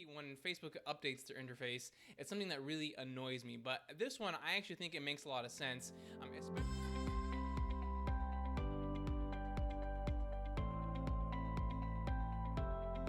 usually when Facebook updates their interface, it's something that really annoys me. But this one, I actually think it makes a lot of sense, especially.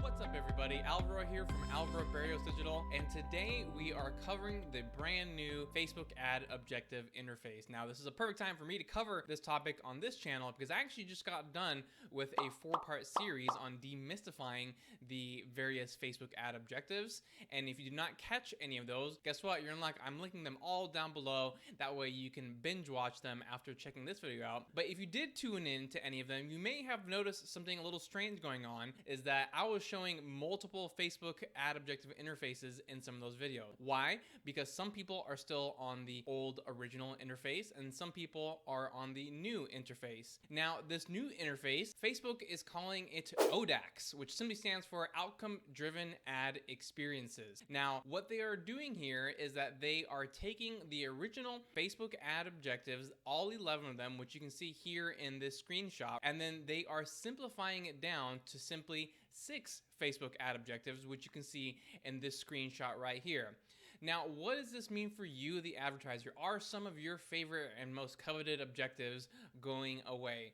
What's up, everybody? Alvaro here from Alvaro Barrios Digital, and today we are covering the brand new Facebook ad objective interface. Now, this is a perfect time for me to cover this topic on this channel because I actually just got done with a 4-part series on demystifying the various Facebook ad objectives. And if you did not catch any of those, guess what? You're in luck. I'm linking them all down below. That way you can binge watch them after checking this video out. But if you did tune in to any of them, you may have noticed something a little strange going on, is that I was showing multiple Facebook ad objective interfaces in some of those videos. Why? Because some people are still on the old original interface and some people are on the new interface. Now, this new interface, Facebook is calling it ODAX, which simply stands for Outcome Driven Ad Experiences. Now, what they are doing here is that they are taking the original Facebook ad objectives, all 11 of them, which you can see here in this screenshot, and then they are simplifying it down to simply 6 Facebook ad objectives, which you can see in this screenshot right here. Now, what does this mean for you, the advertiser? Are some of your favorite and most coveted objectives going away?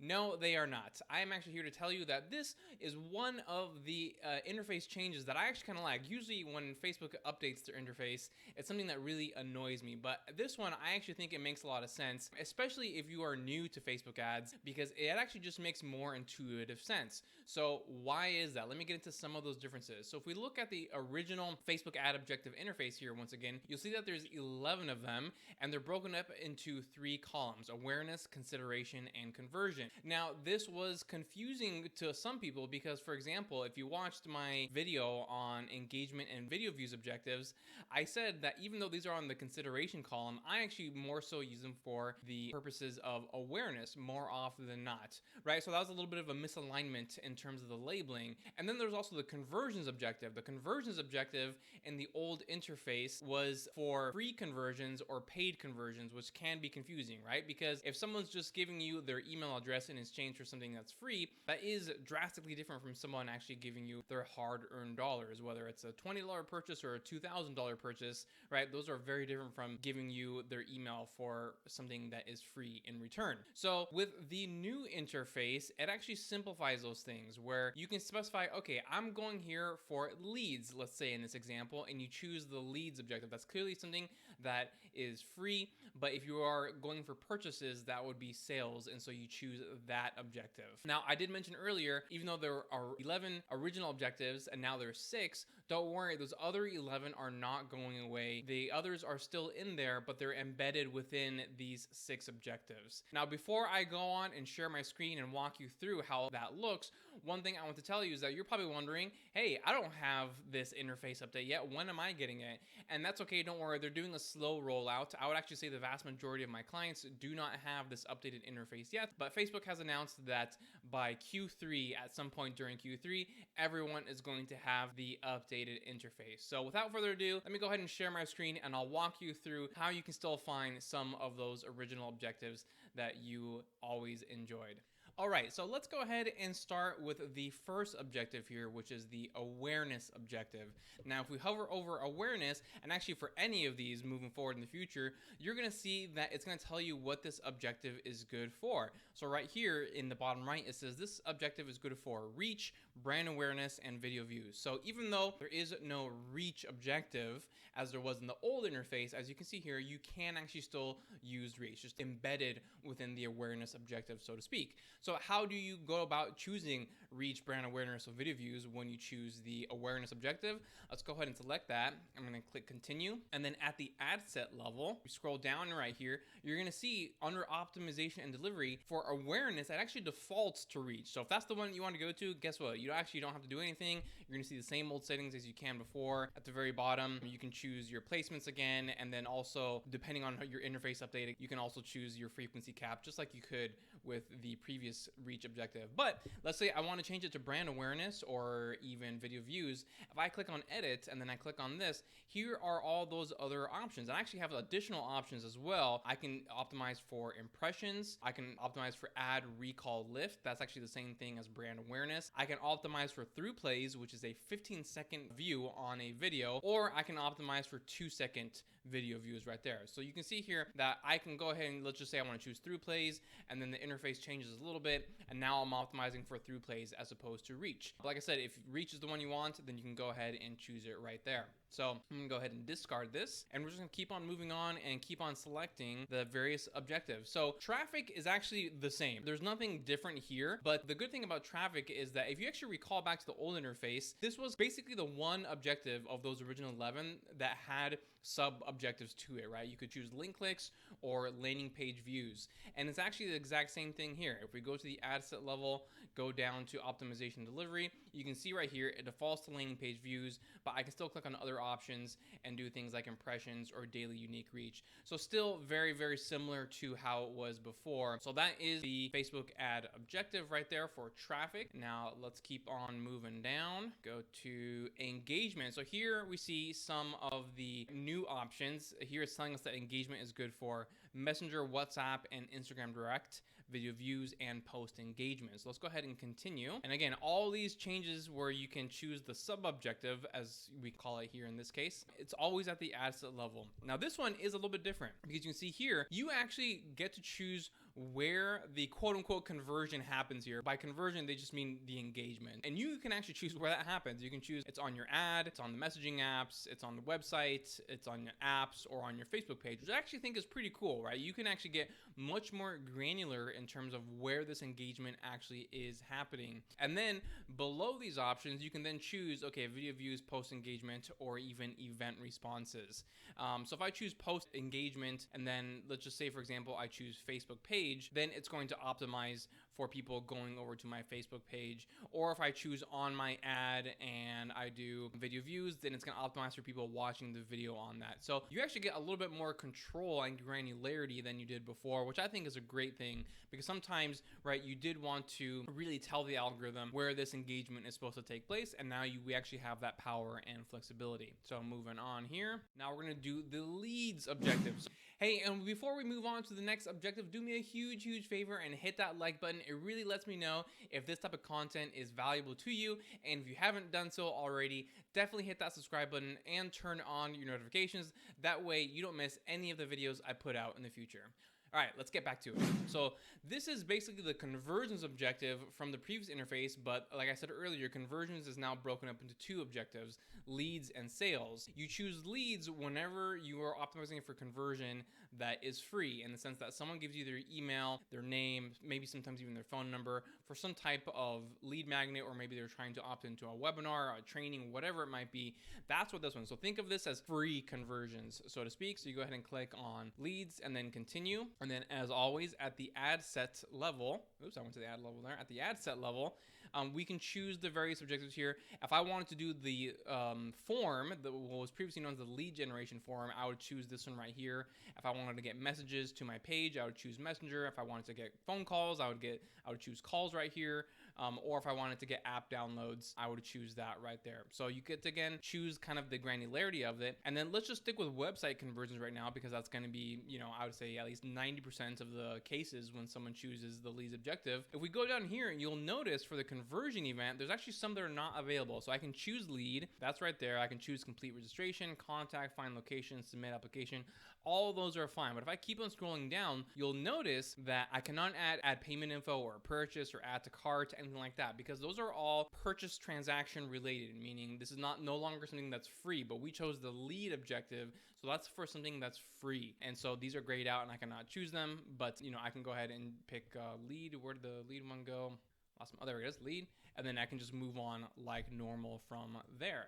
No, they are not. I am actually here to tell you that this is one of the interface changes that I actually kind of like. Usually when Facebook updates their interface, it's something that really annoys me. But this one, I actually think it makes a lot of sense, especially if you are new to Facebook ads, because it actually just makes more intuitive sense. So why is that? Let me get into some of those differences. So if we look at the original Facebook ad objective interface here, once again, you'll see that there's 11 of them, and they're broken up into 3 columns: awareness, consideration, and conversion. Now, this was confusing to some people because, for example, if you watched my video on engagement and video views objectives, I said that even though these are on the consideration column, I actually more so use them for the purposes of awareness more often than not, right? So that was a little bit of a misalignment in terms of the labeling. And then there's also the conversions objective. The conversions objective in the old interface was for free conversions or paid conversions, which can be confusing, right? Because if someone's just giving you their email address in exchange for something that's free, that is drastically different from someone actually giving you their hard-earned dollars, whether it's a $20 purchase or a $2,000 purchase, right? Those are very different from giving you their email for something that is free in return. So with the new interface, it actually simplifies those things where you can specify, okay, I'm going here for leads, let's say in this example, and you choose the leads objective. That's clearly something that is free, but if you are going for purchases, that would be sales, and so you choose that objective. Now, I did mention earlier, even though there are 11 original objectives and now there's 6, don't worry, those other 11 are not going away. The others are still in there, but they're embedded within these 6 objectives. Now, before I go on and share my screen and walk you through how that looks, one thing I want to tell you is that you're probably wondering, hey, I don't have this interface update yet. When am I getting it? And that's okay, don't worry. They're doing a slow rollout. I would actually say the vast majority of my clients do not have this updated interface yet, but Facebook has announced that by Q3, at some point during Q3, everyone is going to have the updated interface. So without further ado, let me go ahead and share my screen and I'll walk you through how you can still find some of those original objectives that you always enjoyed. All right, so let's go ahead and start with the first objective here, which is the awareness objective. Now, if we hover over awareness, and actually for any of these moving forward in the future, you're gonna see that it's gonna tell you what this objective is good for. So right here in the bottom right, it says this objective is good for reach, brand awareness, and video views. So even though there is no reach objective, as there was in the old interface, as you can see here, you can actually still use reach, just embedded within the awareness objective, so to speak. So how do you go about choosing reach, brand awareness, or video views when you choose the awareness objective? Let's go ahead and select that. I'm going to click continue. And then at the ad set level, we scroll down right here, you're going to see under optimization and delivery for awareness, it actually defaults to reach. So if that's the one you want to go to, guess what? You actually don't have to do anything. You're going to see the same old settings as you can before. At the very bottom, you can choose your placements again. And then also, depending on your interface update, you can also choose your frequency cap, just like you could with the previous reach objective. But let's say I want to change it to brand awareness or even video views. If I click on edit and then I click on this, here are all those other options. I actually have additional options as well. I can optimize for impressions. I can optimize for ad recall lift. That's actually the same thing as brand awareness. I can optimize for through plays, which is a 15-second view on a video, or I can optimize for 2-second video views right there. So you can see here that I can go ahead and let's just say I want to choose through plays, and then the interface changes a little bit, and now I'm optimizing for through plays as opposed to reach. But like I said, if reach is the one you want, then you can go ahead and choose it right there. So I'm gonna go ahead and discard this, and we're just gonna keep on moving on and keep on selecting the various objectives. So traffic is actually the same. There's nothing different here, but the good thing about traffic is that if you actually recall back to the old interface, this was basically the one objective of those original 11 that had sub objectives to it, right? You could choose link clicks or landing page views, and it's actually the exact same thing here. If we go to the ad set level, go down to optimization delivery, you can see right here it defaults to landing page views, but I can still click on other options and do things like impressions or daily unique reach. So still very, very similar to how it was before. So that is the Facebook ad objective right there for traffic. Now let's keep on moving down, go to engagement. So here we see some of the new options. Here it's telling us that engagement is good for Messenger, WhatsApp, and Instagram Direct, video views, and post engagement. So let's go ahead and continue. And again, all these changes where you can choose the sub objective, as we call it here in this case, it's always at the ad set level. Now this one is a little bit different because you can see here, you actually get to choose where the quote unquote conversion happens here. By conversion, they just mean the engagement. And you can actually choose where that happens. You can choose it's on your ad, it's on the messaging apps, it's on the website, it's on your apps, or on your Facebook page, which I actually think is pretty cool, right? You can actually get much more granular in terms of where this engagement actually is happening. And then below these options, you can then choose, okay, video views, post engagement, or even event responses. So if I choose post engagement, and then let's just say, for example, I choose Facebook page, then it's going to optimize for people going over to my Facebook page. Or if I choose on my ad and I do video views, then it's going to optimize for people watching the video on that. So you actually get a little bit more control and granularity than you did before, which I think is a great thing, because sometimes, right, you did want to really tell the algorithm where this engagement is supposed to take place, and now we actually have that power and flexibility. So moving on here, now we're going to do the leads objectives. Hey, and before we move on to the next objective, do me a huge, huge favor and hit that like button. It really lets me know if this type of content is valuable to you. And if you haven't done so already, definitely hit that subscribe button and turn on your notifications. That way you don't miss any of the videos I put out in the future. All right, let's get back to it. So this is basically the conversions objective from the previous interface, but like I said earlier, conversions is now broken up into two objectives, leads and sales. You choose leads whenever you are optimizing for conversion that is free, in the sense that someone gives you their email, their name, maybe sometimes even their phone number for some type of lead magnet, or maybe they're trying to opt into a webinar, a training, whatever it might be. That's what this one. So think of this as free conversions, so to speak. So you go ahead and click on leads and then continue. And then as always, at the ad set level, oops, I went to the ad level there. At the ad set level, we can choose the various objectives here. If I wanted to do the form, what was previously known as the lead generation form, I would choose this one right here. If I wanted to get messages to my page, I would choose Messenger. If I wanted to get phone calls, I would choose calls right here. Or if I wanted to get app downloads, I would choose that right there. So you get to, again, choose kind of the granularity of it. And then let's just stick with website conversions right now, because that's going to be, I would say at least 90% of the cases when someone chooses the leads objective. If we go down here, you'll notice for the conversion event, there's actually some that are not available. So I can choose lead. That's right there. I can choose complete registration, contact, find location, submit application. All of those are fine. But if I keep on scrolling down, you'll notice that I cannot add payment info or purchase or add to cart, anything like that, because those are all purchase transaction related, meaning this is no longer something that's free, but we chose the lead objective. So that's for something that's free. And so these are grayed out and I cannot choose them, but I can go ahead and pick lead. Where did the lead one go? Awesome. Oh, there it is, lead. And then I can just move on like normal from there.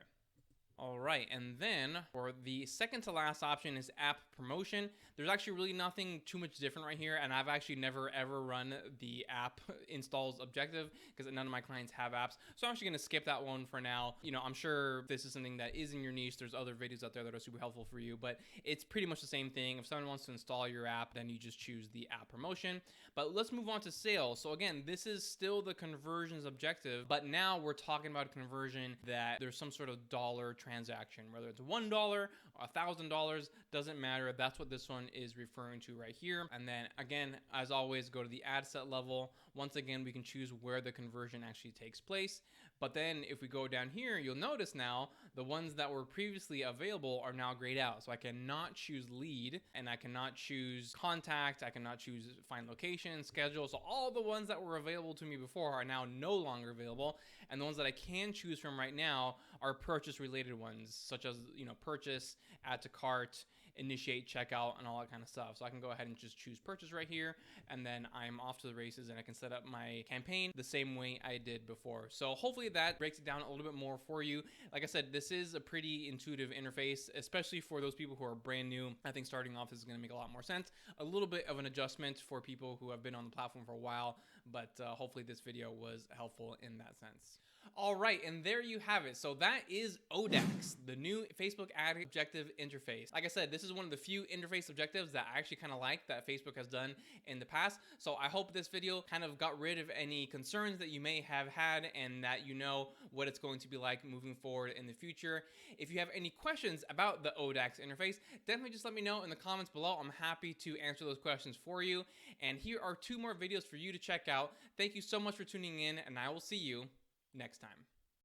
All right, and then for the second to last option is app promotion. There's actually really nothing too much different right here, and I've actually never ever run the app installs objective because none of my clients have apps. So I'm actually gonna skip that one for now. I'm sure this is something that is in your niche. There's other videos out there that are super helpful for you, but it's pretty much the same thing. If someone wants to install your app, then you just choose the app promotion. But let's move on to sales. So again, this is still the conversions objective, but now we're talking about a conversion that there's some sort of dollar transaction, whether it's $1 or $1,000, doesn't matter. That's what this one is referring to right here. And then again, as always, go to the ad set level. once again, we can choose where the conversion actually takes place. But then if we go down here, you'll notice now the ones that were previously available are now grayed out. So I cannot choose lead, and I cannot choose contact. I cannot choose find location, schedule. So all the ones that were available to me before are now no longer available. And the ones that I can choose from right now are purchase related ones, such as, purchase, add to cart, initiate checkout, and all that kind of stuff. So I can go ahead and just choose purchase right here, and then I'm off to the races, and I can set up my campaign the same way I did before. So hopefully that breaks it down a little bit more for you. Like I said, this is a pretty intuitive interface, especially for those people who are brand new. I think starting off is going to make a lot more sense. A little bit of an adjustment for people who have been on the platform for a while, but hopefully this video was helpful in that sense. All right, and there you have it. So that is ODAX, the new Facebook ad objective interface. Like I said, this is one of the few interface objectives that I actually kind of like that Facebook has done in the past. So I hope this video kind of got rid of any concerns that you may have had, and that you know what it's going to be like moving forward in the future. If you have any questions about the ODAX interface, definitely just let me know in the comments below. I'm happy to answer those questions for you. And here are 2 more videos for you to check out. Thank you so much for tuning in, and I will see you next time.